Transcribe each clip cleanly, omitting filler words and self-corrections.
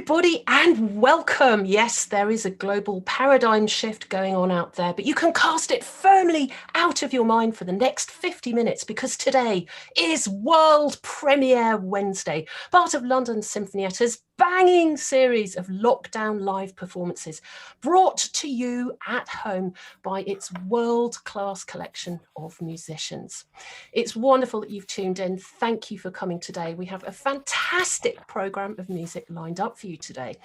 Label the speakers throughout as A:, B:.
A: everybody, and welcome. Yes, there is a global paradigm shift going on out there, but you can cast it firmly out of your mind for the next 50 minutes because today is World Premiere Wednesday, part of London Sinfonietta's banging series of lockdown live performances brought to you at home by its world-class collection of musicians. It's wonderful that you've tuned in. Thank you for coming today. We have a fantastic programme of music lined up for you today.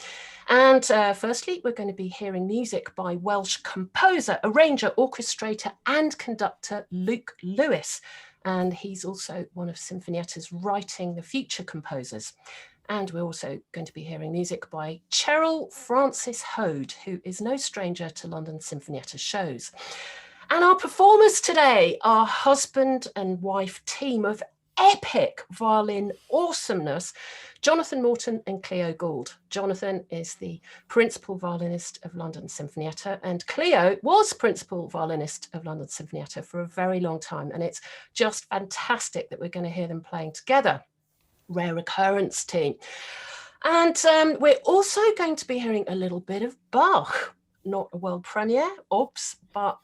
A: And firstly, we're going to be hearing music by Welsh composer, arranger, orchestrator and conductor Luke Lewis. And he's also one of Sinfonietta's Writing the Future composers. And we're also going to be hearing music by Cheryl Frances-Hoad, who is no stranger to London Sinfonietta shows. And our performers today are husband and wife team of epic violin awesomeness, Jonathan Morton and Clio Gould. Jonathan is the principal violinist of London Sinfonietta, and Clio was principal violinist of London Sinfonietta for a very long time. And it's just fantastic that we're going to hear them playing together. Rare occurrence team. And we're also going to be hearing a little bit of Bach, not a world premiere, but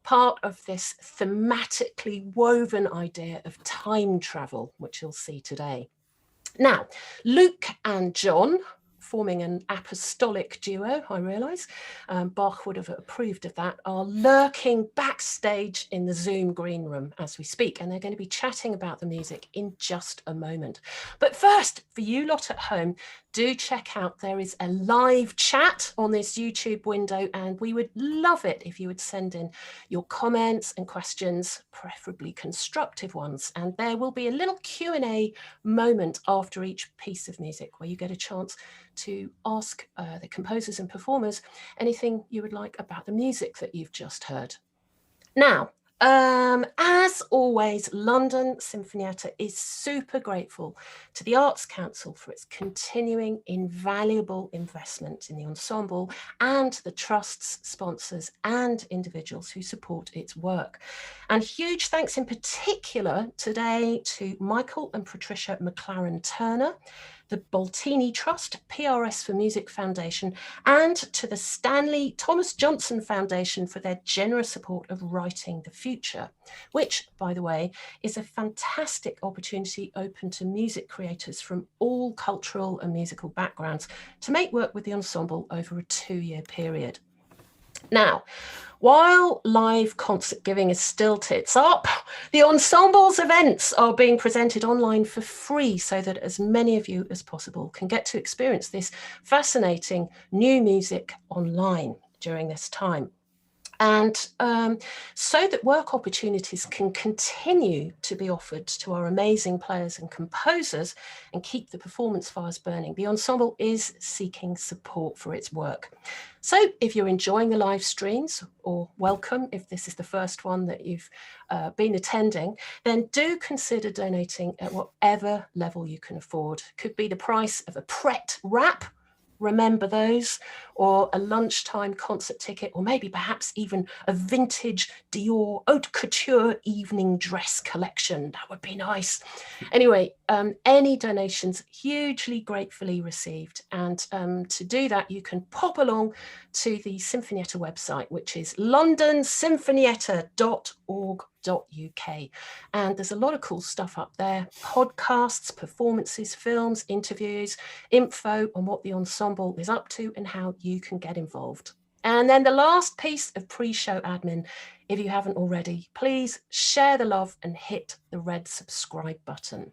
A: part of this thematically woven idea of time travel, which you'll see today. Now, Luke and John, forming an apostolic duo, I realise, Bach would have approved of that, are lurking backstage in the Zoom green room as we speak, and they're going to be chatting about the music in just a moment. But first, for you lot at home, do check out, there is a live chat on this YouTube window, and we would love it if you would send in your comments and questions, preferably constructive ones. And there will be a little Q&A moment after each piece of music where you get a chance to ask the composers and performers anything you would like about the music that you've just heard. Now, as always, London Sinfonietta is super grateful to the Arts Council for its continuing invaluable investment in the ensemble and the Trust's sponsors and individuals who support its work. And huge thanks in particular today to Michael and Patricia McLaren Turner, the Boltini Trust, PRS for Music Foundation, and to the Stanley Thomas Johnson Foundation for their generous support of Writing the Future, which, by the way, is a fantastic opportunity open to music creators from all cultural and musical backgrounds to make work with the ensemble over a 2-year period. Now, while live concert giving is still tits up, the ensemble's events are being presented online for free so that as many of you as possible can get to experience this fascinating new music online during this time. And so that work opportunities can continue to be offered to our amazing players and composers and keep the performance fires burning, the ensemble is seeking support for its work. So if you're enjoying the live streams, or welcome if this is the first one that you've been attending, then do consider donating at whatever level you can afford. Could be the price of a Pret wrap, remember those, or a lunchtime concert ticket, or maybe perhaps even a vintage Dior haute couture evening dress collection. That would be nice. Anyway, any donations hugely gratefully received. And to do that, you can pop along to the Sinfonietta website, which is londonsinfonietta.org.uk. And there's a lot of cool stuff up there: podcasts, performances, films, interviews, info on what the ensemble is up to and how you can get involved. And then the last piece of pre-show admin, if you haven't already, please share the love and hit the red subscribe button.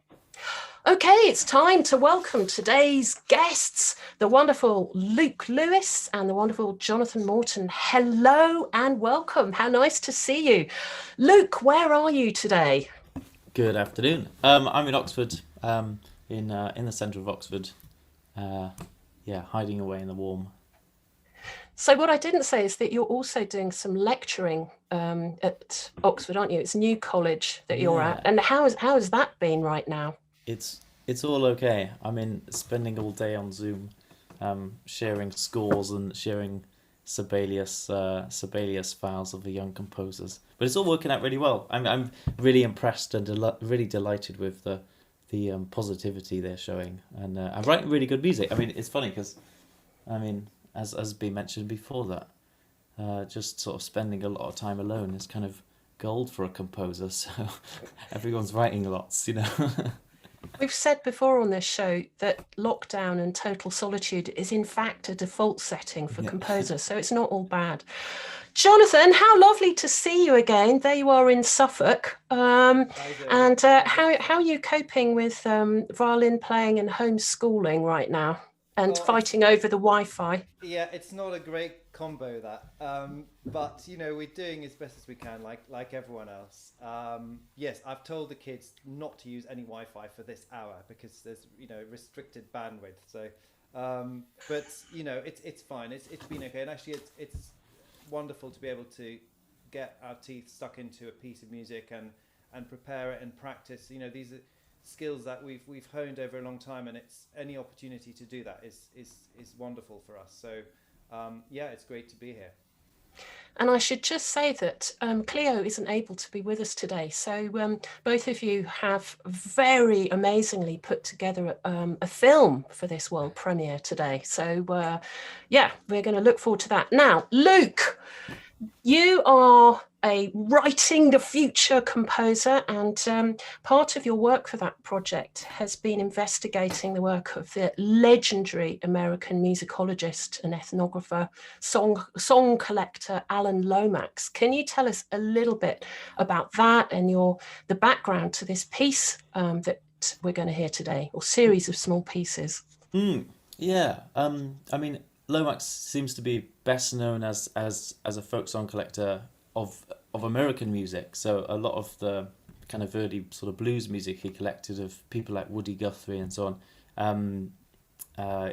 A: Okay, it's time to welcome today's guests, the wonderful Luke Lewis and the wonderful Jonathan Morton. Hello and welcome. How nice to see you. Luke, where are you today?
B: Good afternoon. I'm in Oxford, in the centre of Oxford. Hiding away in the warm.
A: So what I didn't say is that you're also doing some lecturing at Oxford, aren't you? It's New College that you're at. And how has that been right now?
B: It's all okay. I'm spending all day on Zoom, sharing scores and sharing Sibelius files of the young composers. But it's all working out really well. I'm really impressed and really delighted with the positivity they're showing, and writing really good music. I mean, it's funny because, I mean, as been mentioned before, that just sort of spending a lot of time alone is kind of gold for a composer. So everyone's writing lots, you know.
A: We've said before on this show that lockdown and total solitude is in fact a default setting for
B: Yeah.
A: composers, so it's not all bad. Jonathan, how lovely to see you again. There you are in Suffolk.
C: Hi Zoe.
A: And how are you coping with violin playing and homeschooling right now and
C: Oh, it's
A: fighting over the Wi-Fi?
C: yeah, it's not a great combo that, but you know we're doing as best as we can, like everyone else. Yes, I've told the kids not to use any Wi-Fi for this hour because there's restricted bandwidth. So, but it's fine. It's been okay, and actually it's wonderful to be able to get our teeth stuck into a piece of music and prepare it and practice. These are skills that we've honed over a long time, and it's any opportunity to do that is wonderful for us. So yeah, it's great to be here.
A: And I should just say that Clio isn't able to be with us today. So both of you have very amazingly put together a film for this world premiere today. So yeah, we're going to look forward to that. Now, Luke, you are a writing the future composer, and part of your work for that project has been investigating the work of the legendary American musicologist and ethnographer, song collector Alan Lomax. Can you tell us a little bit about that and the background to this piece that we're going to hear today, or series of small pieces?
B: Yeah. I mean, Lomax seems to be best known as a folk song collector of American music. So a lot of the kind of early sort of blues music he collected of people like Woody Guthrie and so on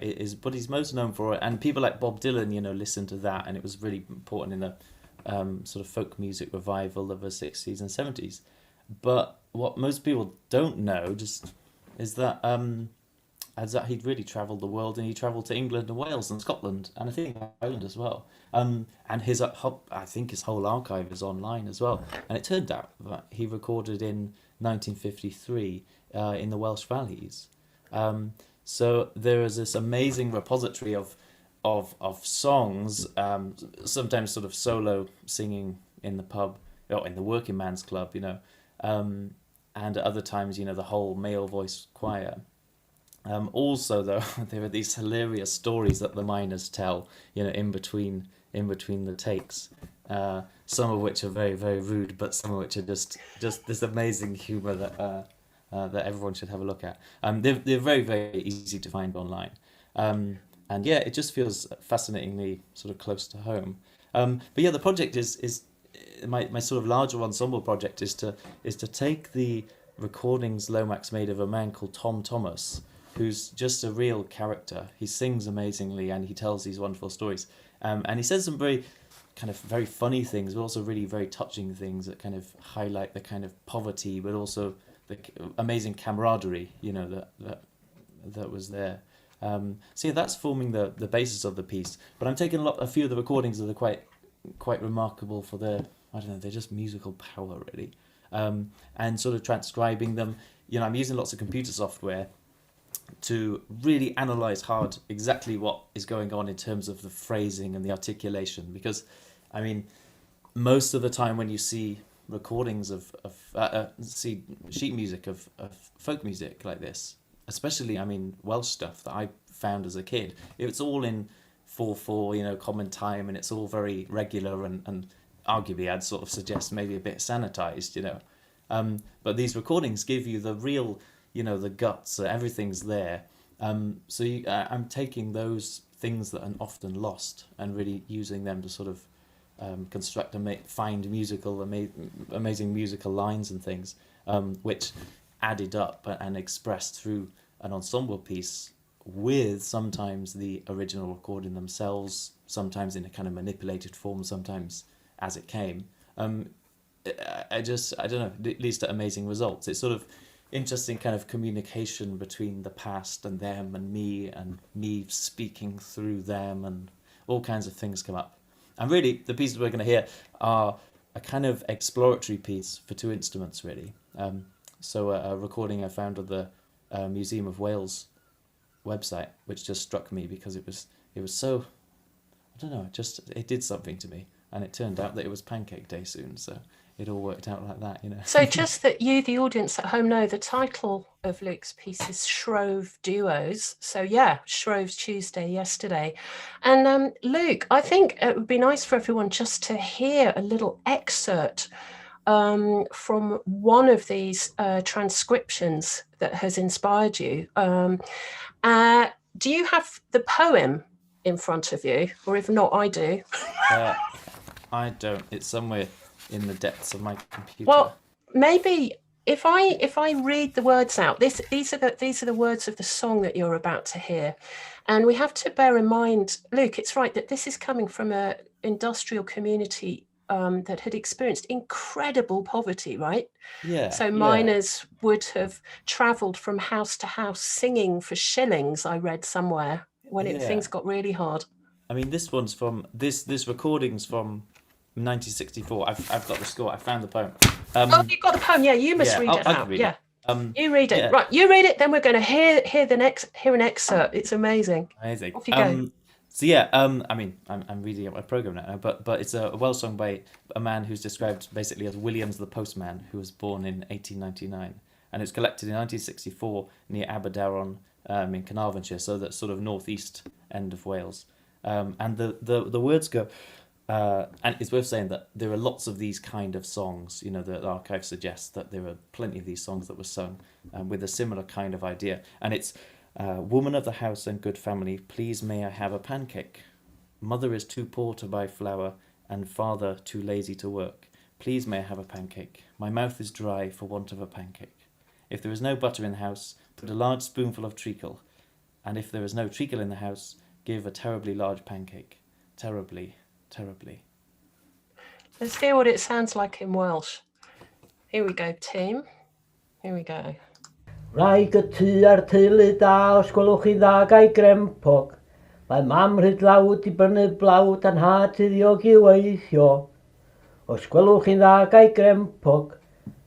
B: is what he's most known for. And people like Bob Dylan, listened to that, and it was really important in the sort of folk music revival of the 60s and 70s. But what most people don't know is that he'd really travelled the world, and he travelled to England and Wales and Scotland, and I think Ireland as well. And I think his whole archive is online as well. And it turned out that he recorded in 1953 in the Welsh Valleys. So there is this amazing repository of songs, sometimes sort of solo singing in the pub or in the working man's club, and at other times, the whole male voice choir. Also, though, there are these hilarious stories that the miners tell, in between the takes. Some of which are very, very rude, but some of which are just this amazing humour that everyone should have a look at. They're very, very easy to find online. And yeah, it just feels fascinatingly sort of close to home. But yeah, the project is my sort of larger ensemble project is to take the recordings Lomax made of a man called Tom Thomas, who's just a real character. He sings amazingly and he tells these wonderful stories. And he says some very funny things, but also really very touching things that kind of highlight the kind of poverty, but also the amazing camaraderie, that was there. So yeah, that's forming the basis of the piece. But I'm taking a few of the recordings that are quite remarkable for their, they're just musical power, really. And sort of transcribing them. I'm using lots of computer software to really analyze hard exactly what is going on in terms of the phrasing and the articulation, because most of the time when you see recordings see sheet music of folk music like this, especially Welsh stuff that I found as a kid, it's all in 4/4 common time, and it's all very regular and arguably I'd sort of suggest maybe a bit sanitized, but these recordings give you the real the guts, everything's there. So I'm taking those things that are often lost and really using them to sort of construct and find amazing musical lines and things, which added up and expressed through an ensemble piece with sometimes the original recording themselves, sometimes in a kind of manipulated form, sometimes as it came. I don't know, it leads to amazing results. It's sort of interesting kind of communication between the past and them and me speaking through them, and all kinds of things come up. And really, the pieces we're going to hear are a kind of exploratory piece for two instruments, really. So a recording I found of the Museum of Wales website, which just struck me because it was so, I don't know, it did something to me, and it turned out that it was Pancake Day soon, so it all worked out like that, you know.
A: So just that you, the audience at home, know the title of Luke's piece is Shrove Duos. So yeah, Shrove's Tuesday yesterday. And Luke, I think it would be nice for everyone just to hear a little excerpt from one of these transcriptions that has inspired you. Do you have the poem in front of you? Or if not, I do.
B: I don't. It's somewhere in the depths of my computer.
A: Well, maybe if I read the words out, these are the words of the song that you're about to hear, and we have to bear in mind, Luke, it's right that this is coming from an industrial community that had experienced incredible poverty, right?
B: Yeah.
A: So miners would have travelled from house to house singing for shillings. I read somewhere when things got really hard.
B: I mean, this one's from this recording's from 1964. I've got the score. I found the poem.
A: You've got the poem. Yeah, you must read it out.
B: Read
A: yeah.
B: it.
A: You read it. Right, you read it, then we're going to hear an excerpt. It's amazing.
B: Amazing.
A: Off you go.
B: So yeah, I mean, I'm reading out my program now, but it's a Welsh song by a man who's described basically as Williams the Postman, who was born in 1899, and it's collected in 1964 near Aberdaron in Carnarvonshire, so that's sort of northeast end of Wales, and the words go. And it's worth saying that there are lots of these kind of songs. You know, the archive suggests that there are plenty of these songs that were sung with a similar kind of idea. And it's, woman of the house and good family, please may I have a pancake? Mother is too poor to buy flour, and father too lazy to work. Please may I have a pancake? My mouth is dry for want of a pancake. If there is no butter in the house, put a large spoonful of treacle. And if there is no treacle in the house, give a terribly large pancake. Terribly.
A: Let's hear what it sounds like in Welsh. Here we go, team. Here we go.
D: Rhaid y tŷ a'r teulu da, os gwelwch chi dda gai grempog. Mae mam rhydlawd i brynu blawd a'n had iddiog i weithio. Os gwelwch chi dda gai grempog,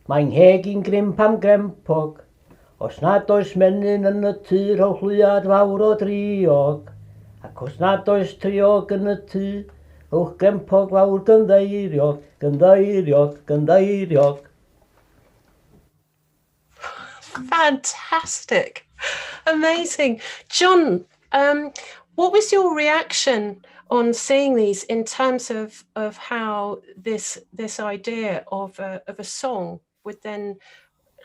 D: mae'n heg i'n grimp am grempog. Os nad oes menyn yn y tŷ, rhowch lwyad fawr o driog. Ac os nad oes triog yn y tŷ, rhowch grempog fawr gynddeiriog, gynddeiriog, gynddeiriog.
A: Fantastic. Amazing. John, what was your reaction on seeing these in terms of how this idea of a song would then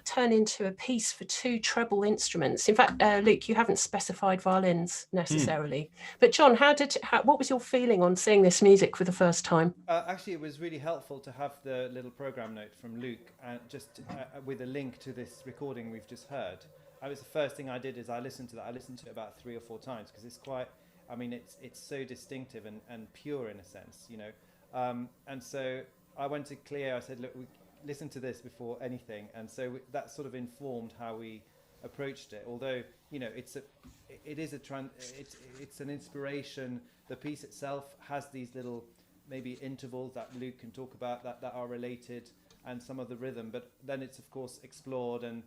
A: turn into a piece for two treble instruments? In fact, Luke, you haven't specified violins necessarily, but John, what was your feeling on seeing this music for the first time?
C: Actually, it was really helpful to have the little program note from Luke, just with a link to this recording we've just heard. That was the first thing I did. Is I listened to that. I listened to it about 3 or 4 times because it's quite. I mean, it's so distinctive and pure in a sense, you know. And so I went to Clio. I said, look, listen to this before anything, and so that sort of informed how we approached it. Although, you know, it's an inspiration. The piece itself has these little maybe intervals that Luke can talk about that are related, and some of the rhythm, but then it's of course explored, and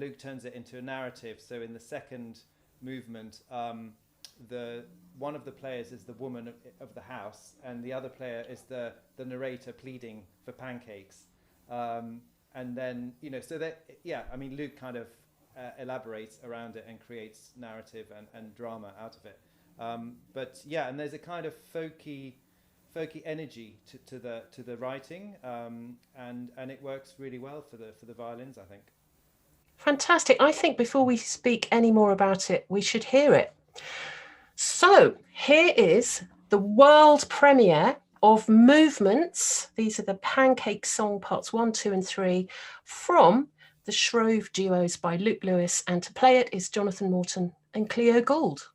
C: Luke turns it into a narrative. So in the second movement, one of the players is the woman of the house, and the other player is the narrator pleading for pancakes. And then, you know, so that, yeah, I mean, Luke kind of elaborates around it and creates narrative and drama out of it. But yeah, and there's a kind of folky energy to the writing, and it works really well for the violins, I think.
A: Fantastic. I think before we speak any more about it, we should hear it. So here is the world premiere of Movements. These are the Pancake Song parts 1, 2 and 3 from the Shrove Duos by Luke Lewis, and to play it is Jonathan Morton and Clio Gould.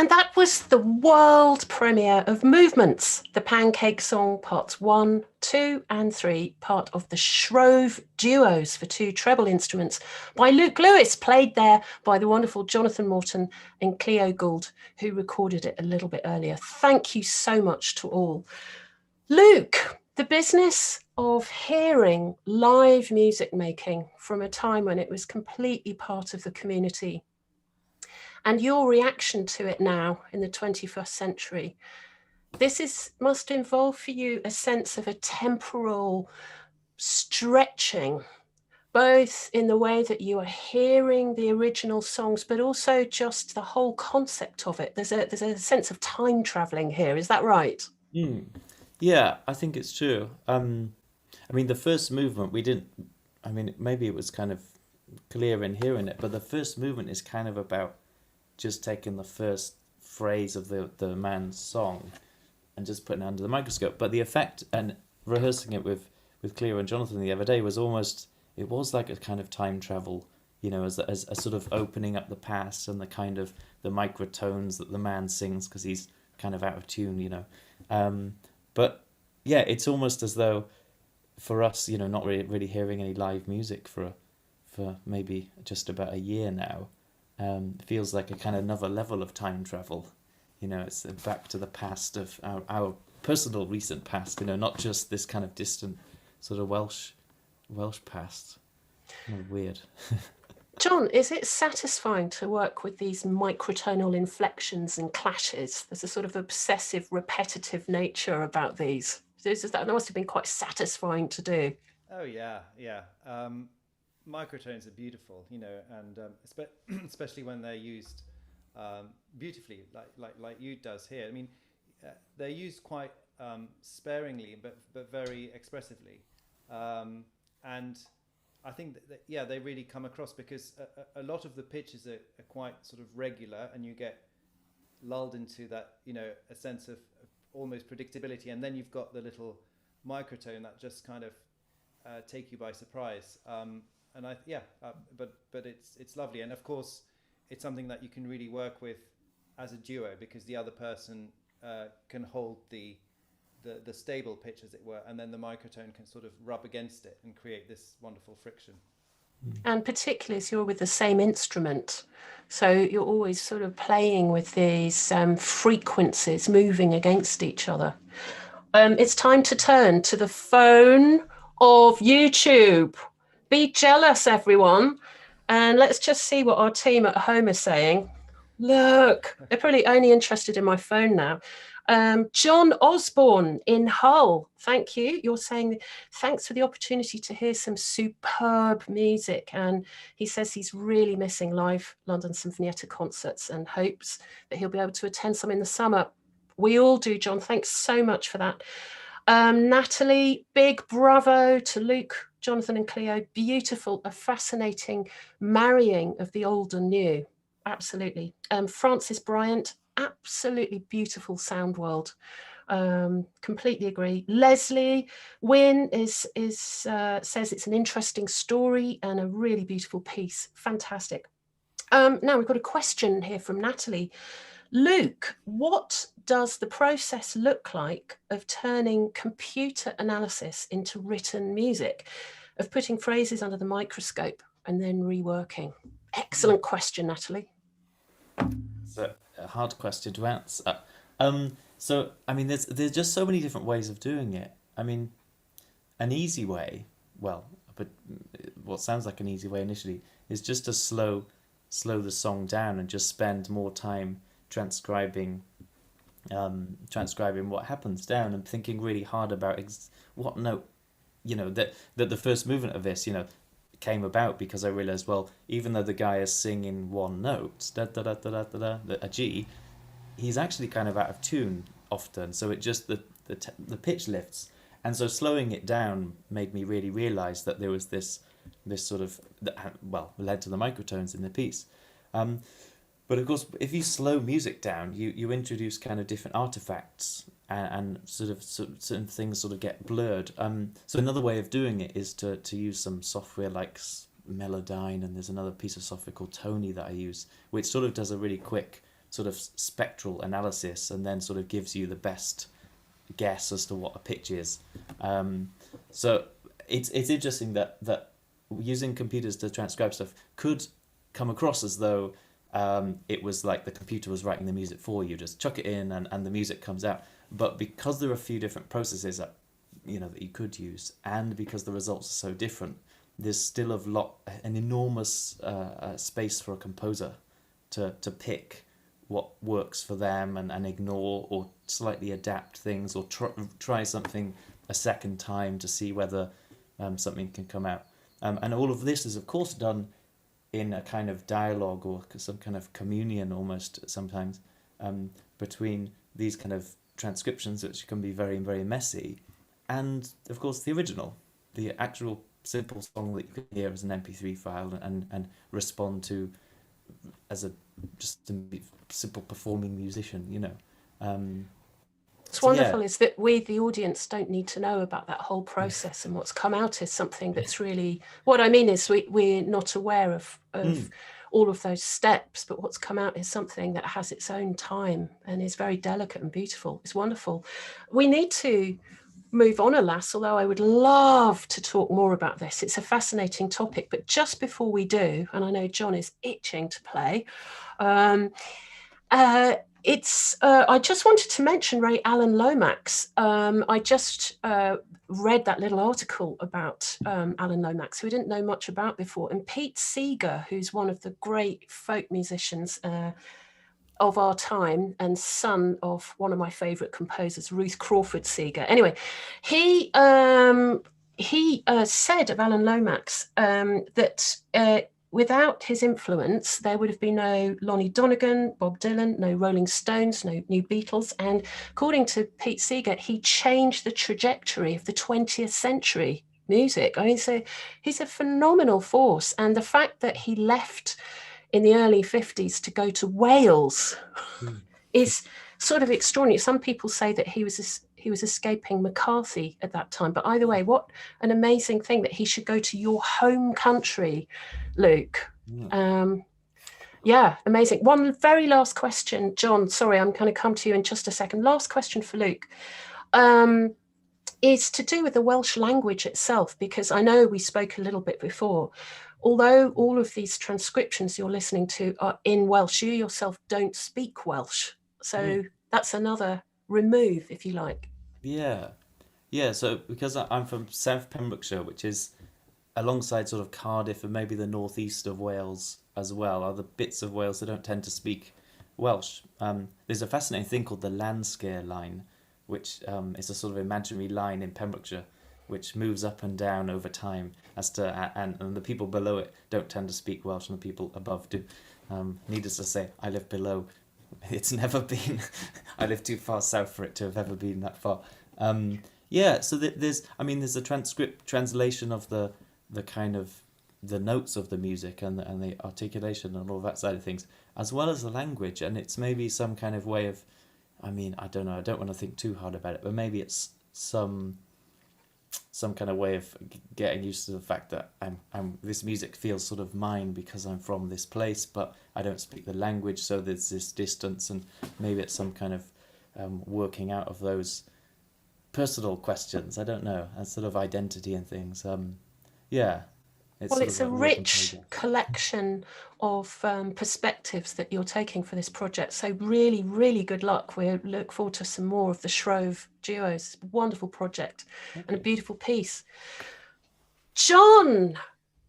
A: And that was the world premiere of Movements, the Pancake Song Parts 1, 2 and 3, part of the Shrove duos for 2 treble instruments by Luke Lewis, played there by the wonderful Jonathan Morton and Clio Gould, who recorded it a little bit earlier. Thank you so much to all. Luke, the business of hearing live music making from a time when it was completely part of the community, and your reaction to it now in the 21st century, must involve for you a sense of a temporal stretching, both in the way that you are hearing the original songs, but also just the whole concept of it. There's a sense of time traveling here. Is that right?
B: Yeah, I think it's true. I mean, the first movement, maybe it was kind of clear in hearing it, but the first movement is kind of about just taking the first phrase of the man's song and just putting it under the microscope. But the effect, and rehearsing it with Cleo and Jonathan the other day, was like a kind of time travel, as a sort of opening up the past and the kind of the microtones that the man sings because he's kind of out of tune, But yeah, it's almost as though for us, not really hearing any live music for maybe just about a year now, feels like a kind of another level of time travel. It's back to the past of our personal recent past, not just this kind of distant sort of Welsh past. Weird.
A: John, is it satisfying to work with these microtonal inflections and clashes? There's a sort of obsessive, repetitive nature about these. That must have been quite satisfying to do.
C: Oh yeah. Microtones are beautiful, and especially when they're used beautifully, like you does here. I mean, they're used quite sparingly, but very expressively, and I think that they really come across because a lot of the pitches are quite sort of regular, and you get lulled into that, a sense of almost predictability, and then you've got the little microtone that just kind of take you by surprise. But it's lovely, and of course, it's something that you can really work with as a duo because the other person can hold the stable pitch, as it were, and then the microtone can sort of rub against it and create this wonderful friction.
A: And particularly as you're with the same instrument, so you're always sort of playing with these frequencies moving against each other. It's time to turn to the phone of YouTube. Be jealous, everyone. And let's just see what our team at home is saying. Look, they're probably only interested in my phone now. John Osborne in Hull, thank you. You're saying thanks for the opportunity to hear some superb music. And he says he's really missing live London Sinfonietta concerts and hopes that he'll be able to attend some in the summer. We all do, John. Thanks so much for that. Natalie, big bravo to Luke, Jonathan and Cleo. Beautiful, a fascinating marrying of the old and new. Absolutely. Francis Bryant, absolutely beautiful sound world. Completely agree. Leslie Wynne says it's an interesting story and a really beautiful piece. Fantastic. Now we've got a question here from Natalie. Luke, what does the process look like of turning computer analysis into written music, of putting phrases under the microscope and then reworking? Excellent question, Natalie.
B: It's a hard question to answer. So, I mean, there's just so many different ways of doing it. I mean, an easy way, but what sounds like an easy way initially, is just to slow the song down and just spend more time transcribing what happens down and thinking really hard about what note, that the first movement of this, came about because I realized, well, even though the guy is singing one note, da da da da da da, a G, he's actually kind of out of tune often. So it just the pitch lifts, and so slowing it down made me really realize that there was this sort of led to the microtones in the piece. But of course, if you slow music down, you introduce kind of different artifacts and certain things sort of get blurred. So another way of doing it is to use some software like Melodyne, and there's another piece of software called Tony that I use, which sort of does a really quick sort of spectral analysis, and then sort of gives you the best guess as to what a pitch is. So it's interesting that using computers to transcribe stuff could come across as though it was like the computer was writing the music for you. Just chuck it in and the music comes out. But because there are a few different processes that that you could use, and because the results are so different, there's still an enormous space for a composer to pick what works for them and ignore or slightly adapt things, or try something a second time to see whether something can come out. And all of this is, of course, done in a kind of dialogue or some kind of communion almost sometimes between these kind of transcriptions, which can be very, very messy, and, of course, the original, the actual simple song that you can hear as an MP3 file and respond to as a simple performing musician,
A: What's wonderful is that we, the audience, don't need to know about that whole process, and what's come out is something that's really, what I mean is we're not aware of all of those steps, but what's come out is something that has its own time and is very delicate and beautiful. It's wonderful. We need to move on, alas, although I would love to talk more about this. It's a fascinating topic, but just before we do, and I know John is itching to play, I just wanted to mention Ray Alan Lomax. I just read that little article about Alan Lomax, who I didn't know much about before, and Pete Seeger, who's one of the great folk musicians of our time and son of one of my favourite composers, Ruth Crawford Seeger. Anyway, he said of Alan Lomax that without his influence, there would have been no Lonnie Donegan, Bob Dylan, no Rolling Stones, no New Beatles. And according to Pete Seeger, he changed the trajectory of the 20th century music. I mean, so he's a phenomenal force. And the fact that he left in the early 50s to go to Wales is sort of extraordinary. Some people say that he was escaping McCarthy at that time. But either way, what an amazing thing that he should go to your home country, Luke. Yeah, amazing. One very last question, John. Sorry, I'm going to come to you in just a second. Last question for Luke. Is to do with the Welsh language itself, because I know we spoke a little bit before. Although all of these transcriptions you're listening to are in Welsh, you yourself don't speak Welsh. So that's another remove, if you like.
B: Yeah. So because I'm from South Pembrokeshire, which is alongside sort of Cardiff and maybe the northeast of Wales as well, are the bits of Wales that don't tend to speak Welsh. There's a fascinating thing called the Landscare line, which is a sort of imaginary line in Pembrokeshire, which moves up and down over time and the people below it don't tend to speak Welsh and the people above do. Needless to say, I live below. It's never been, I live too far south for it to have ever been that far. So there's a translation of the kind of the notes of the music and the articulation and all that side of things, as well as the language, and it's maybe some kind of way of, I don't know, I don't want to think too hard about it, but maybe it's some kind of way of getting used to the fact that this music feels sort of mine because I'm from this place, but I don't speak the language, so there's this distance, and maybe it's some kind of working out of those personal questions. I don't know, and sort of identity and things.
A: It's a rich collection of perspectives that you're taking for this project. So really, really good luck. We look forward to some more of the Shrove duos. Wonderful project and a beautiful piece. John,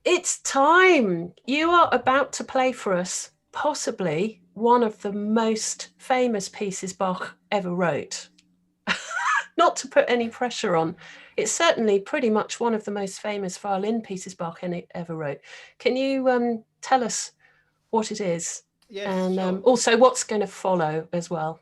A: it's time. You are about to play for us possibly one of the most famous pieces Bach ever wrote. Not to put any pressure on, it's certainly pretty much one of the most famous violin pieces Bach ever wrote. Can you tell us what it is?
C: Yes,
A: and
C: sure.
A: Also what's going to follow as well?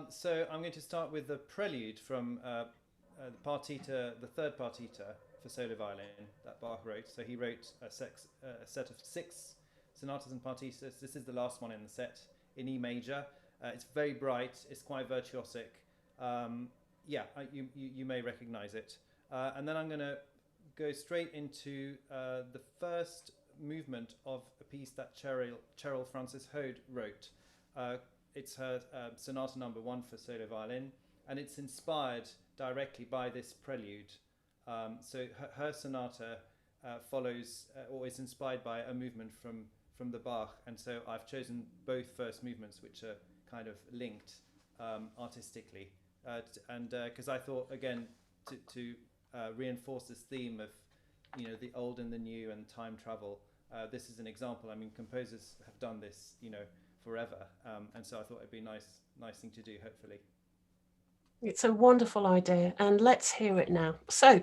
C: So I'm going to start with the Prelude from the third Partita for solo violin that Bach wrote. So he wrote a set of 6 sonatas and partitas. This is the last one in the set in E major. It's very bright. It's quite virtuosic. You may recognize it. And then I'm going to go straight into the first movement of a piece that Cheryl Frances-Hoad wrote. It's her Sonata Number 1 for solo violin, and it's inspired directly by this prelude. So her sonata follows or is inspired by a movement from the Bach, and so I've chosen both first movements, which are kind of linked artistically, and because I thought, again, to reinforce this theme of, you know, the old and the new and time travel. This is an example. I mean, composers have done this, you know, forever, and so I thought it'd be a nice thing to do, hopefully.
A: It's a wonderful idea, and let's hear it now. So,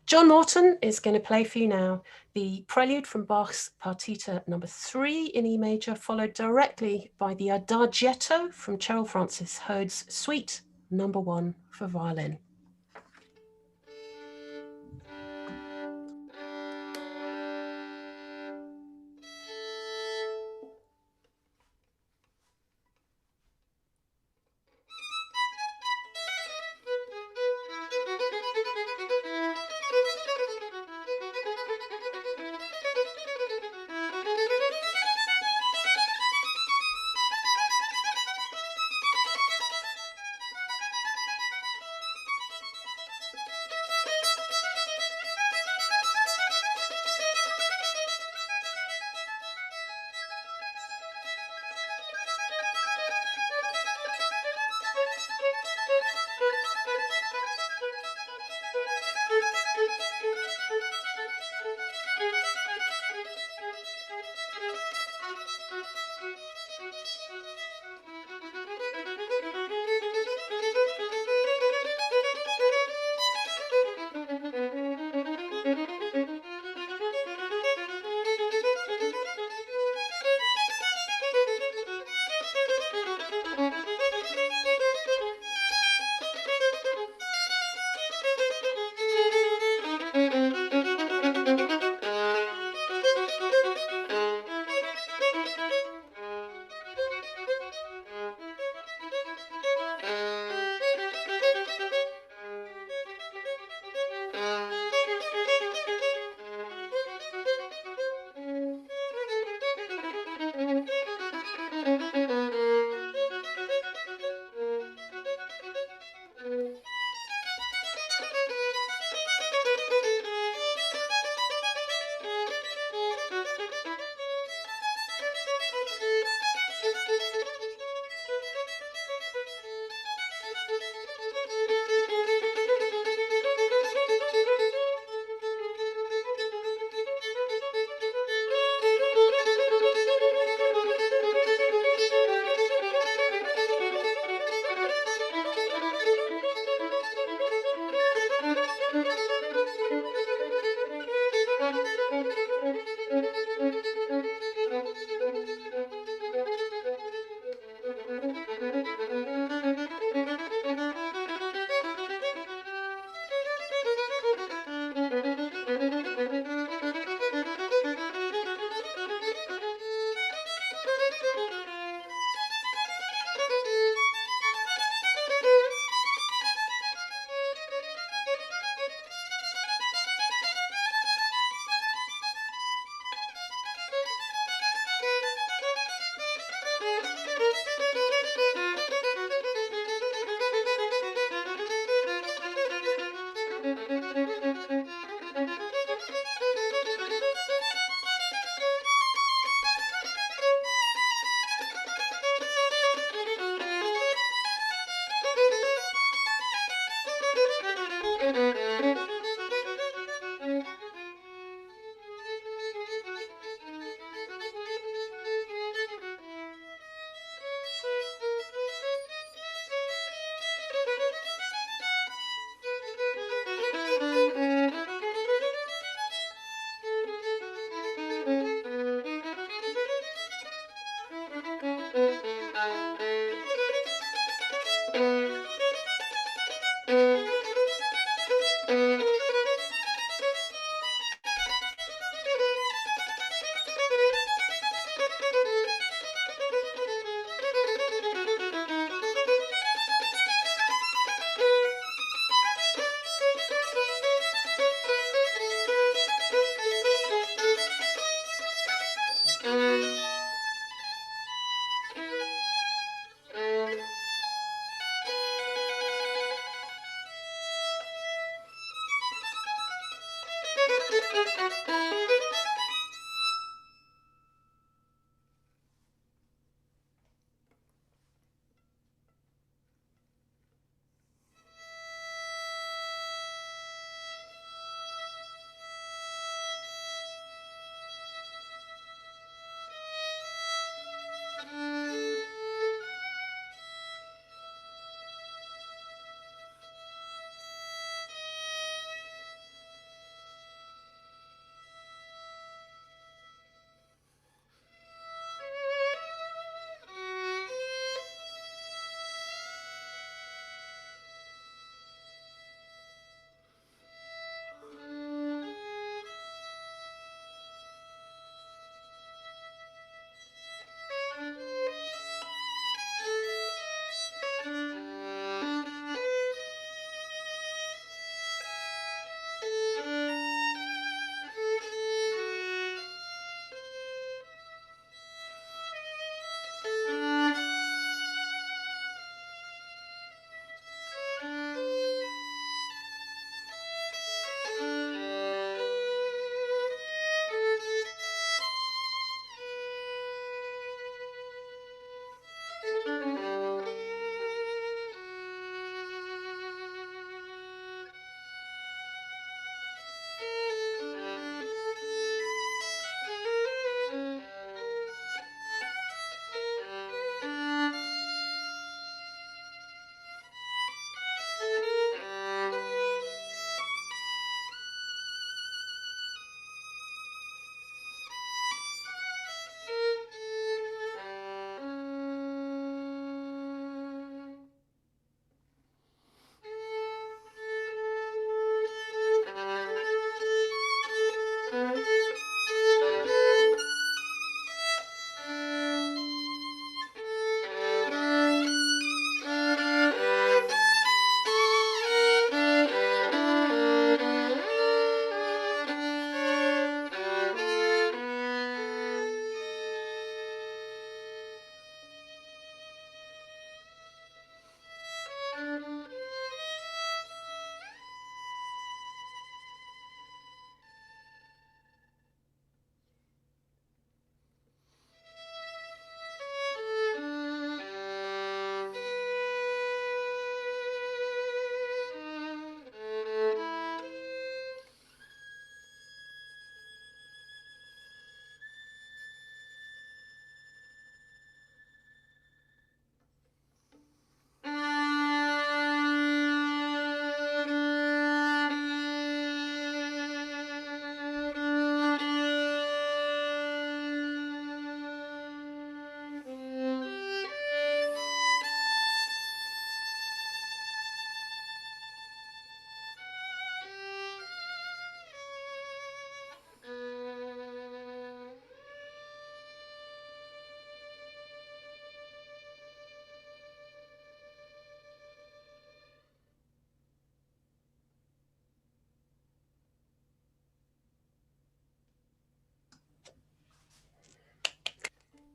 A: John Morton is going to play for you now the Prelude from Bach's Partita Number 3 in E major, followed directly by the Adagietto from Cheryl Frances-Hoad's Suite Number 1 for violin.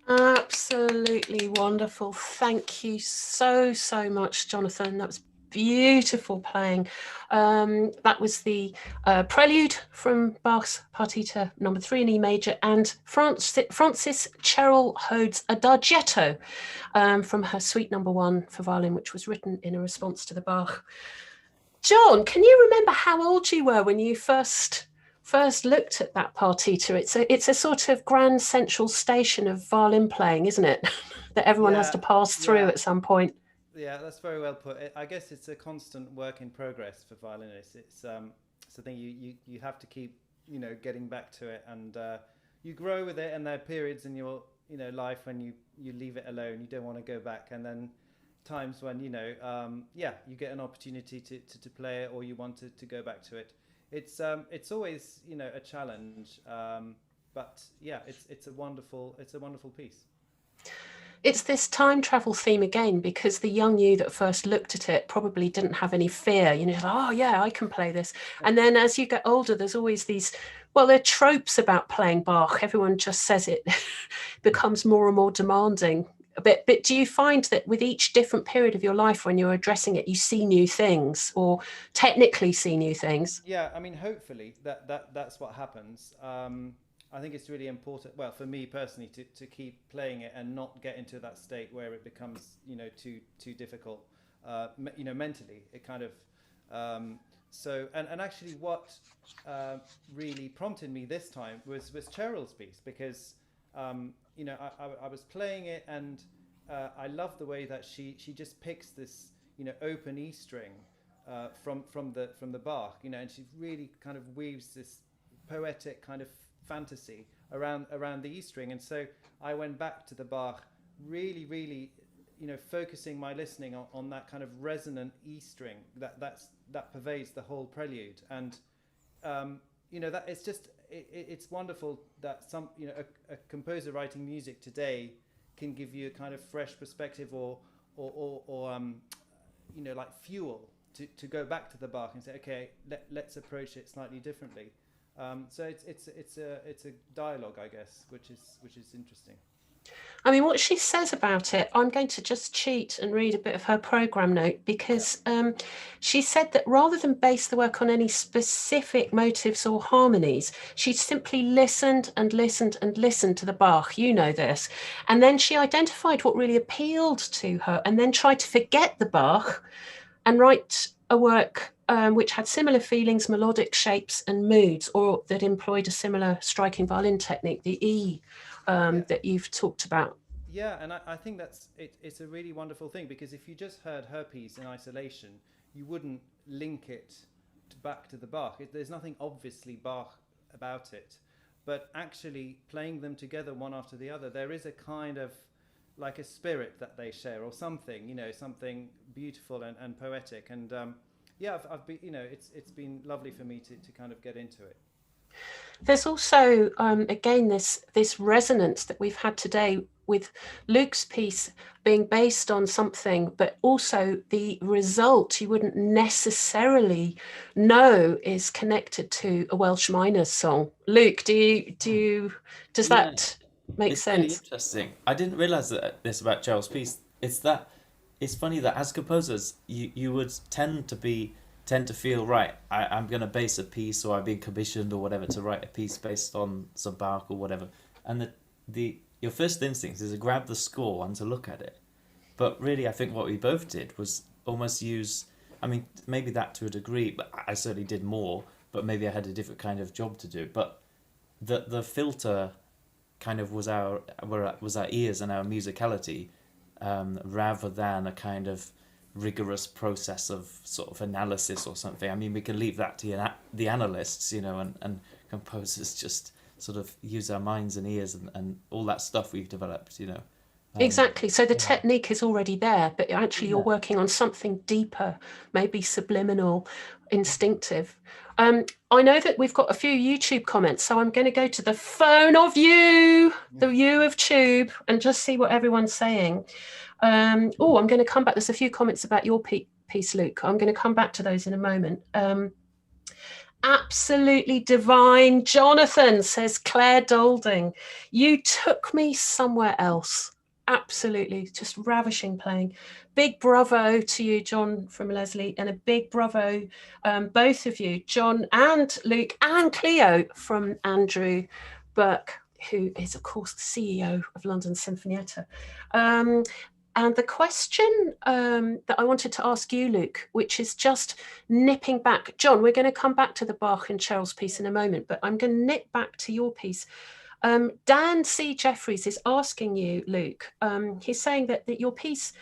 A: Absolutely wonderful. Thank you so, so much, Jonathan. That was beautiful playing. That was the Prelude from Bach's Partita No. 3 in E major, and Frances-Hoad's Adagietto from her Suite No. 1 for violin, which was written in a response to the Bach. John, can you remember how old you were when you first looked at that partita? It's a sort of grand central station of violin playing, isn't it? That everyone has to pass through at some point.
C: Yeah, that's very well put. I guess it's a constant work in progress for violinists. It's something you have to keep, getting back to it, and you grow with it. And there are periods in your life when you leave it alone. You don't want to go back, and then times when you get an opportunity to play it, or you want to go back to it. It's always a challenge, but yeah, it's a wonderful piece.
A: It's this time travel theme again, because the young you that first looked at it probably didn't have any fear. Oh yeah, I can play this. And then as you get older, there's always these, well, there are tropes about playing Bach. Everyone just says it becomes more and more demanding But do you find that with each different period of your life when you're addressing it, you see new things, or technically see new things?
C: Yeah, I mean, hopefully that's what happens. I think it's really important, well, for me personally, to keep playing it and not get into that state where it becomes, too difficult, mentally. It kind of, and actually what really prompted me this time was Cheryl's piece, because, I was playing it, and I love the way that she just picks this, open E string from the Bach, and she really kind of weaves this poetic kind of fantasy around the E string. And so I went back to the Bach, really, focusing my listening on that kind of resonant E string that pervades the whole prelude. And that it's just it's wonderful that some a composer writing music today can give you a kind of fresh perspective or like fuel to go back to the Bach and say, okay, let's approach it slightly differently. So it's a dialogue, I guess, which is interesting.
A: I mean, what she says about it, I'm going to just cheat and read a bit of her program note, because she said that rather than base the work on any specific motives or harmonies, she simply listened and listened and listened to the Bach. You know this. And then she identified what really appealed to her, and then tried to forget the Bach and write a work which had similar feelings, melodic shapes and moods, or that employed a similar striking violin technique, the E that you've talked about.
C: Yeah, and I think that's it's a really wonderful thing, because if you just heard her piece in isolation, you wouldn't link it back to the Bach. There's nothing obviously Bach about it, but actually playing them together one after the other, there is a kind of like a spirit that they share, or something, something beautiful and poetic. And I've been, it's been lovely for me to kind of get into it.
A: There's also, again, this resonance that we've had today with Luke's piece being based on something, but also the result you wouldn't necessarily know is connected to a Welsh miners song. Luke, does that make sense?
B: Really interesting. I didn't realize this about Cheryl's piece. It's funny that as composers, you would tend to feel, right, I'm going to base a piece, or I've been commissioned or whatever to write a piece based on some Bach or whatever, and your first instinct is to grab the score and to look at it. But really, I think what we both did was almost use, I mean, maybe that to a degree, but I certainly did more, but maybe I had a different kind of job to do. But the filter kind of was our ears and our musicality, rather than a kind of rigorous process of sort of analysis or something. I mean, we can leave that to the analysts, and composers just sort of use our minds and ears and all that stuff we've developed,
A: Exactly. So the technique is already there, but actually you're working on something deeper, maybe subliminal, instinctive. I know that we've got a few YouTube comments, so I'm going to go to the phone of you, the you of Tube, and just see what everyone's saying. I'm going to come back. There's a few comments about your piece, Luke. I'm going to come back to those in a moment. Absolutely divine. Jonathan says, Claire Dolding, you took me somewhere else. Absolutely, just ravishing playing. Big bravo to you, John from Leslie, and a big bravo, both of you, John and Luke and Clio, from Andrew Burke, who is, of course, the CEO of London Sinfonietta. And the question that I wanted to ask you, Luke, which is just nipping back. John, we're going to come back to the Bach and Cheryl's piece in a moment, but I'm going to nip back to your piece. Dan C. Jeffries is asking you, Luke, he's saying that your piece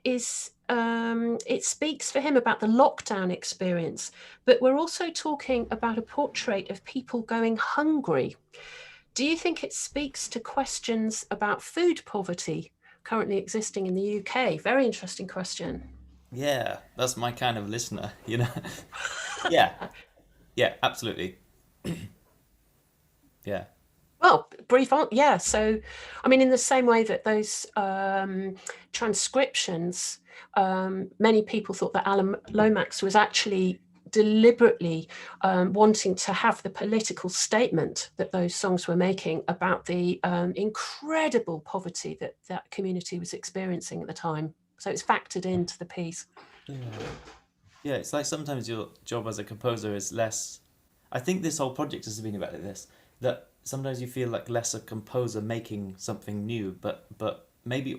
A: is, it speaks for him about the lockdown experience, but we're also talking about a portrait of people going hungry. Do you think it speaks to questions about food poverty currently existing in the UK? Very interesting question.
B: Yeah, that's my kind of listener, Yeah, absolutely. Yeah.
A: Well, brief on, yeah. So, I mean, in the same way that those transcriptions, many people thought that Alan Lomax was actually deliberately wanting to have the political statement that those songs were making about the incredible poverty that that community was experiencing at the time. So it's factored into the piece.
B: Yeah, it's like sometimes your job as a composer is less. I think this whole project has been about this, that sometimes you feel like less a composer making something new, but maybe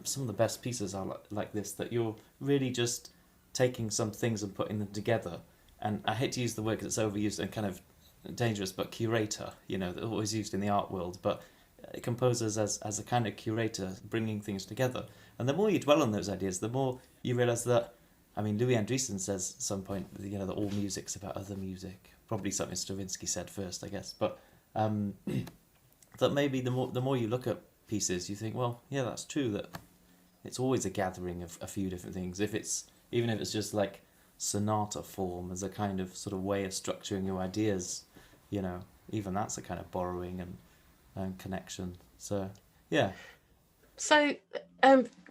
B: some of the best pieces are like this, that you're really just taking some things and putting them together. And I hate to use the word because it's overused and kind of dangerous, but curator, they're always used in the art world, but composers as a kind of curator, bringing things together. And the more you dwell on those ideas, the more you realise that, Louis Andriessen says at some point, that all music's about other music. Probably something Stravinsky said first, I guess. But that maybe the more you look at pieces, you think, well, yeah, that's true, that it's always a gathering of a few different things. Even if it's just like sonata form as a kind of sort of way of structuring your ideas, even that's a kind of borrowing and connection. So, yeah.
A: So,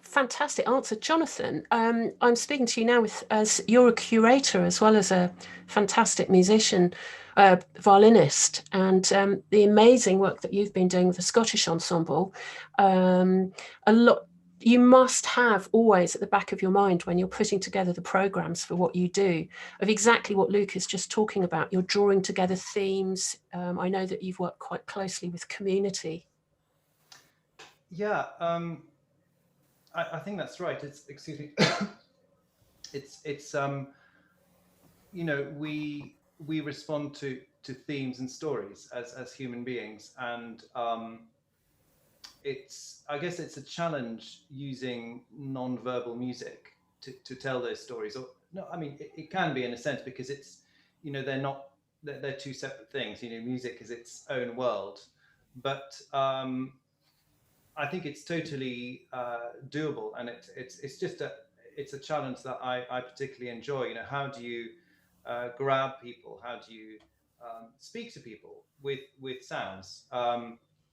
A: fantastic answer, Jonathan. I'm speaking to you now as you're a curator as well as a fantastic musician, violinist, and the amazing work that you've been doing with the Scottish Ensemble. You must have always at the back of your mind when you're putting together the programs for what you do, of exactly what Luke is just talking about. You're drawing together themes. I know that you've worked quite closely with community.
C: Yeah, I think that's right. Excuse me. We respond to themes and stories as human beings, and I guess it's a challenge using non-verbal music to tell those stories. Or no, it can be in a sense, because it's they're two separate things. Music is its own world, but I think it's totally doable, and it's a challenge that I particularly enjoy. How do you grab people? How do you speak to people with sounds?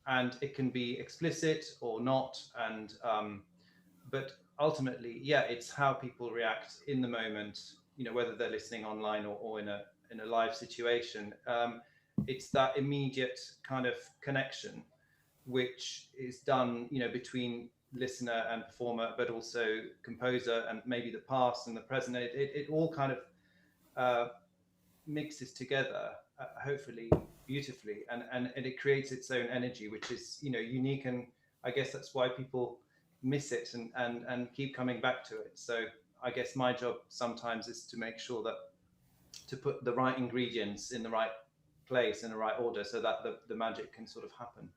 C: And it can be explicit or not, and but ultimately, yeah, it's how people react in the moment. Whether they're listening online or in a live situation. It's that immediate kind of connection, which is done, between listener and performer, but also composer, and maybe the past and the present. It all kind of mixes together, hopefully beautifully, and it creates its own energy, which is unique, and I guess that's why people miss it and keep coming back to it. So I guess my job sometimes is to make sure that to put the right ingredients in the right place in the right order, so that the magic can sort of happen.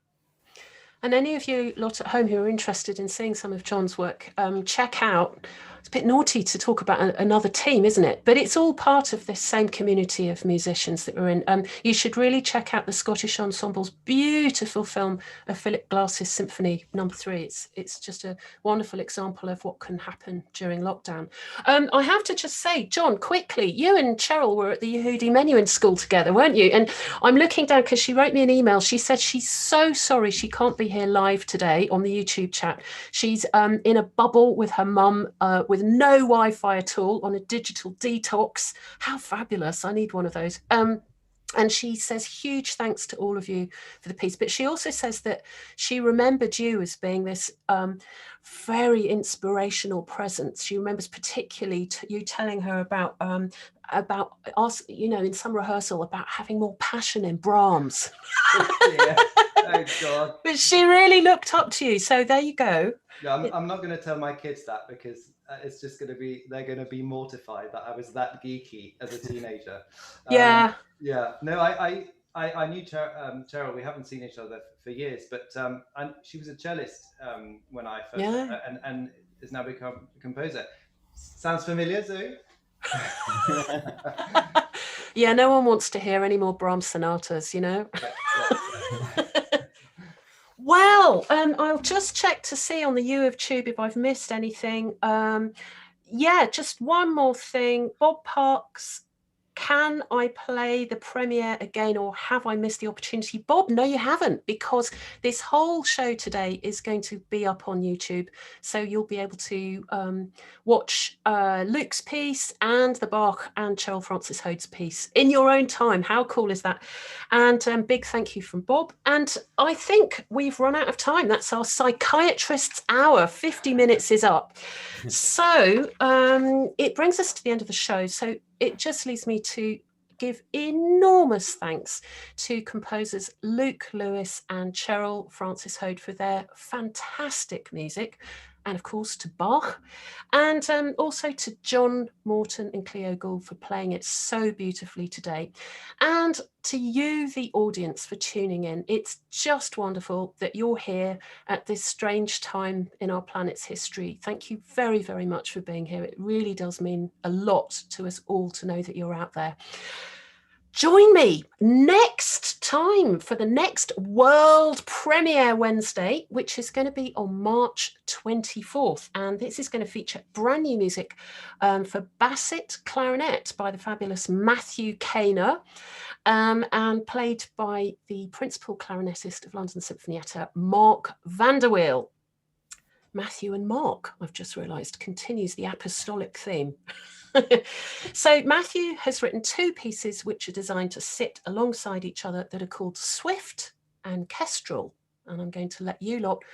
A: And any of you lot at home who are interested in seeing some of John's work, check out, it's a bit naughty to talk about another team, isn't it? But it's all part of this same community of musicians that we're in. You should really check out the Scottish Ensemble's beautiful film of Philip Glass's Symphony No. 3. It's just a wonderful example of what can happen during lockdown. I have to just say, John, quickly, you and Cheryl were at the Yehudi Menuhin School together, weren't you? And I'm looking down because she wrote me an email. She said she's so sorry she can't be here live today on the YouTube chat. She's in a bubble with her mum with no Wi-Fi at all, on a digital detox. How fabulous. I need one of those. And she says huge thanks to all of you for the piece. But she also says that she remembered you as being this very inspirational presence. She remembers particularly you telling her about us, in some rehearsal, about having more passion in Brahms.
C: Yeah. Oh God.
A: But she really looked up to you. So there you go.
C: Yeah, I'm not going to tell my kids that, because it's just going to be, they're going to be mortified that I was that geeky as a teenager.
A: Yeah.
C: Yeah. No, I knew Cheryl. We haven't seen each other for years, but she was a cellist when I first met her, and has now become a composer. Sounds familiar, Zoe?
A: Yeah, no one wants to hear any more Brahms sonatas,
C: Yeah.
A: Well, I'll just check to see on the YouTube if I've missed anything. Yeah, just one more thing. Bob Parks can I play the premiere again, or have I missed the opportunity? Bob, no, you haven't, because this whole show today is going to be up on YouTube. So you'll be able to watch Luke's piece and the Bach and Cheryl Frances-Hoad's piece in your own time. How cool is that? And big thank you from Bob. And I think we've run out of time. That's our psychiatrist's hour. 50 minutes is up. So it brings us to the end of the show. So it just leaves me to give enormous thanks to composers Luke Lewis and Cheryl Frances-Hoad for their fantastic music, and of course to Bach, and also to John, Morton and Clio Gould for playing it so beautifully today, and to you, the audience, for tuning in. It's just wonderful that you're here at this strange time in our planet's history. Thank you very, very much for being here. It really does mean a lot to us all to know that you're out there. Join me next time for the next world premiere Wednesday, which is going to be on March 24th. And this is going to feature brand new music for Bassett clarinet by the fabulous Matthew Kaner, and played by the principal clarinetist of London Sinfonietta, Mark Vanderweel. Matthew and Mark, I've just realised, continues the apostolic theme. So Matthew has written 2 pieces which are designed to sit alongside each other that are called Swift and Kestrel. And I'm going to let you lot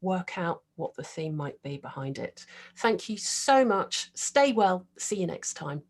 A: work out what the theme might be behind it. Thank you so much. Stay well. See you next time.